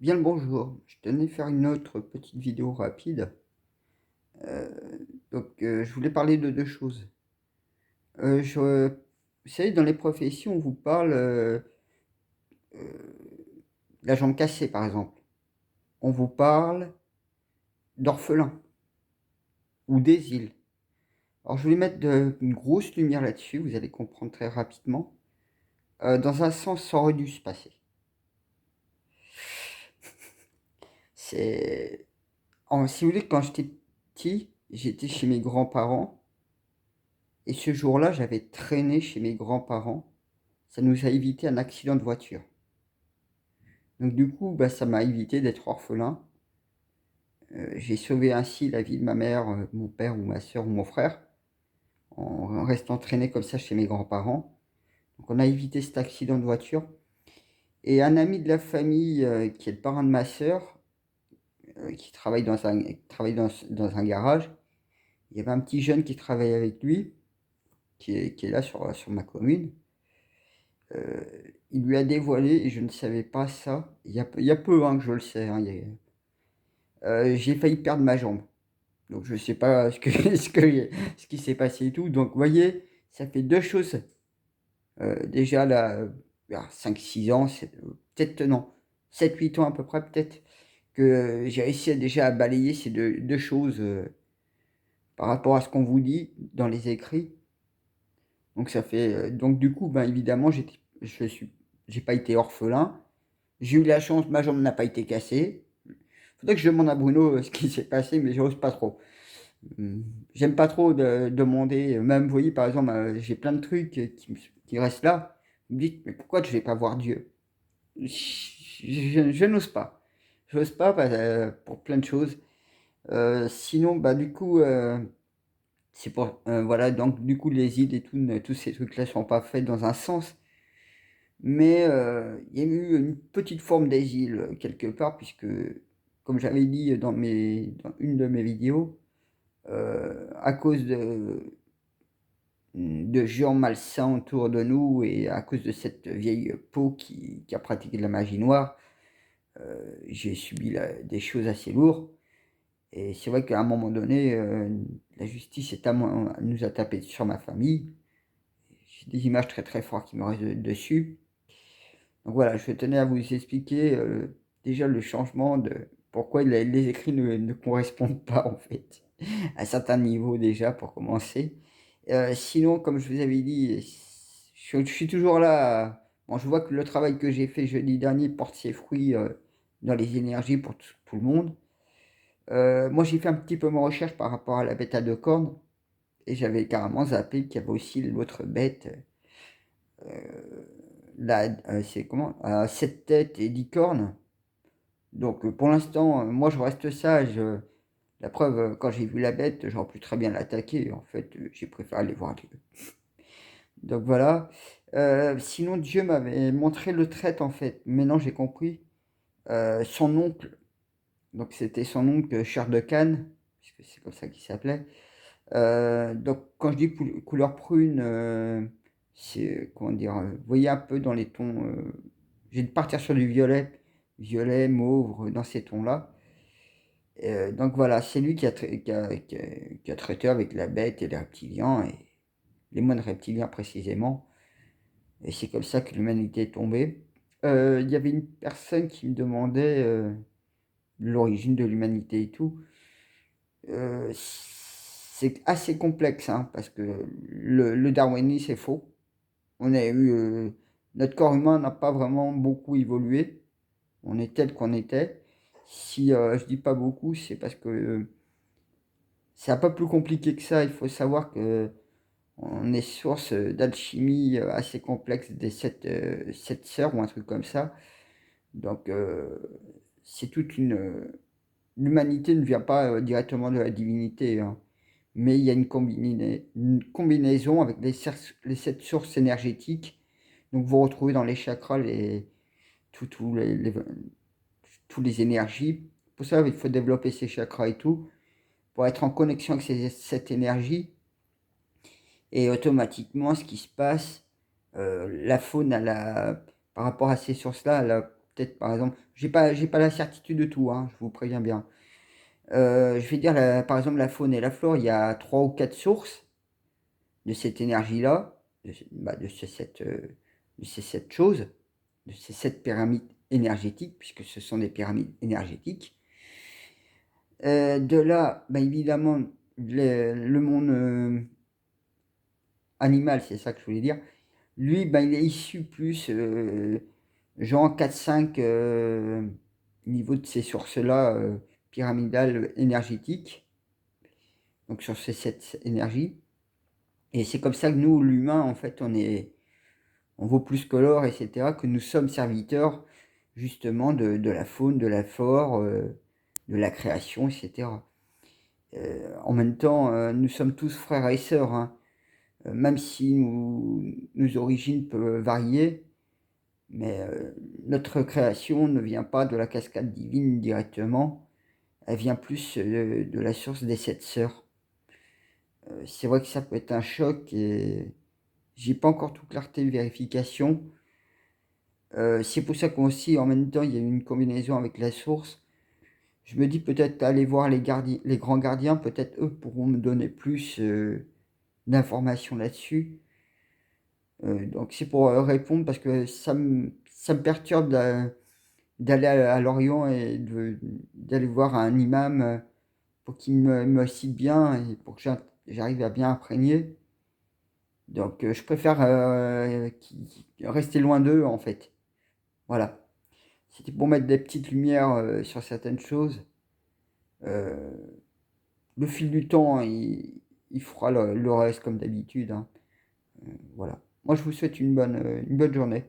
Bien le bonjour, je tenais faire une autre petite vidéo rapide. Je voulais parler de 2 choses. Vous savez, dans les professions, on vous parle, de la jambe cassée, par exemple. On vous parle d'orphelins ou d'exil. Alors je voulais mettre une grosse lumière là-dessus, vous allez comprendre très rapidement. Dans un sens, ça aurait dû se passer. C'est si vous voulez, quand j'étais petit, j'étais chez mes grands-parents et ce jour-là, j'avais traîné chez mes grands-parents. Ça nous a évité un accident de voiture. Donc du coup, bah, ça m'a évité d'être orphelin. J'ai sauvé ainsi la vie de ma mère, mon père ou ma soeur ou mon frère, en restant traîné comme ça chez mes grands-parents. Donc on a évité cet accident de voiture. Et un ami de la famille, qui est le parrain de ma soeur, qui travaille dans un garage, il y avait un petit jeune qui travaille avec lui, qui est là sur ma commune. Euh, il lui a dévoilé, et je ne savais pas ça, il y a peu hein, que je le sais, hein, j'ai failli perdre ma jambe. Donc je sais pas ce qui s'est passé et tout. Donc vous voyez, ça fait 2 choses. Déjà là, vers 5-6 ans, peut-être non, 7-8 ans à peu près peut-être, que j'ai réussi déjà à balayer ces 2 choses, par rapport à ce qu'on vous dit dans les écrits. Donc ça fait, donc du coup, ben, évidemment, j'ai pas été orphelin. J'ai eu la chance, ma jambe n'a pas été cassée. Faudrait que je demande à Bruno, ce qui s'est passé, mais j'ose pas trop. J'aime pas trop demander, même, vous voyez, par exemple, j'ai plein de trucs qui restent là. Vous me dites, mais pourquoi je vais pas voir Dieu? Je n'ose pas. J'ose pas pour plein de choses. Sinon, bah, du coup, c'est pour, voilà, donc, du coup, les îles et tout, tous ces trucs-là sont pas faits dans un sens. Mais il y a eu une petite forme d'asile quelque part, puisque, comme j'avais dit dans une de mes vidéos, à cause de géants malsains autour de nous et à cause de cette vieille peau qui a pratiqué de la magie noire, j'ai subi des choses assez lourdes. Et c'est vrai qu'à un moment donné, la justice nous a tapé sur ma famille. J'ai des images très très fortes qui me restent dessus. Donc voilà, je tenais à vous expliquer déjà le changement de pourquoi les écrits ne correspondent pas en fait, à certains niveaux déjà pour commencer. Sinon, comme je vous avais dit, je suis toujours là. Bon, je vois que le travail que j'ai fait jeudi dernier porte ses fruits dans les énergies pour tout le monde. Moi, j'ai fait un petit peu ma recherche par rapport à la bête à 2 cornes et j'avais carrément zappé qu'il y avait aussi l'autre bête. C'est comment? 7 têtes et 10 cornes. Donc pour l'instant, moi je reste sage. La preuve, quand j'ai vu la bête, j'aurais pu très bien l'attaquer. En fait, j'ai préféré aller voir Dieu. Donc voilà. Sinon, Dieu m'avait montré le traître en fait. Maintenant j'ai compris. Son oncle, donc c'était son oncle Chair de Cannes, puisque c'est comme ça qu'il s'appelait. Donc quand je dis couleur prune, c'est comment dire, vous voyez un peu dans les tons. J'ai de partir sur du violet, violet, mauve, dans ces tons-là. Donc voilà, c'est lui qui a traité avec la bête et les reptiliens, et les moines reptiliens précisément. Et c'est comme ça que l'humanité est tombée. Il y avait une personne qui me demandait l'origine de l'humanité et tout. C'est assez complexe, hein, parce que le darwinisme c'est faux. On a eu, notre corps humain n'a pas vraiment beaucoup évolué. On est tel qu'on était. Si je dis pas beaucoup, c'est parce que c'est un peu plus compliqué que ça. Il faut savoir que on est source d'alchimie assez complexe des sept sœurs ou un truc comme ça. Donc c'est toute l'humanité ne vient pas directement de la divinité, hein. Mais il y a une combinaison avec les 7 sources énergétiques. Donc vous retrouvez dans les chakras tous tous les énergies. Pour ça, il faut développer ces chakras et tout, pour être en connexion avec cette énergie. Et automatiquement, ce qui se passe, la faune, par rapport à ces sources-là, elle a peut-être par exemple, j'ai pas la certitude de tout, hein, je vous préviens bien. Je vais dire, par exemple, la faune et la flore, il y a 3 ou 4 sources de cette énergie-là, de ces 7 choses, de ces 7 pyramides énergétiques, puisque ce sont des pyramides énergétiques. De là, bah, évidemment, le monde animal, c'est ça que je voulais dire, lui, bah, il est issu plus, genre 4-5 niveaux de ces sources-là, pyramidales énergétiques, donc sur ces 7 énergies. Et c'est comme ça que nous, l'humain, en fait, on vaut plus que l'or, etc., que nous sommes serviteurs, justement, de la faune, de la flore, de la création, etc. En même temps, nous sommes tous frères et sœurs, hein. Même si nos origines peuvent varier, mais notre création ne vient pas de la cascade divine directement, elle vient plus de la source des 7 sœurs. C'est vrai que ça peut être un choc et j'ai pas encore toute clarté de vérification. C'est pour ça qu'aussi, en même temps, il y a une combinaison avec la source. Je me dis peut-être aller voir les grands gardiens, peut-être eux pourront me donner plus d'informations là-dessus. Donc c'est pour répondre parce que ça me perturbe d'aller à Lorient et d'aller voir un imam pour qu'il me cite bien et pour que j'arrive à bien imprégner. Donc je préfère rester loin d'eux en fait. Voilà. C'était pour mettre des petites lumières sur certaines choses. Euh, le fil du temps, il fera le reste comme d'habitude, hein. Voilà. Moi je vous souhaite une bonne journée.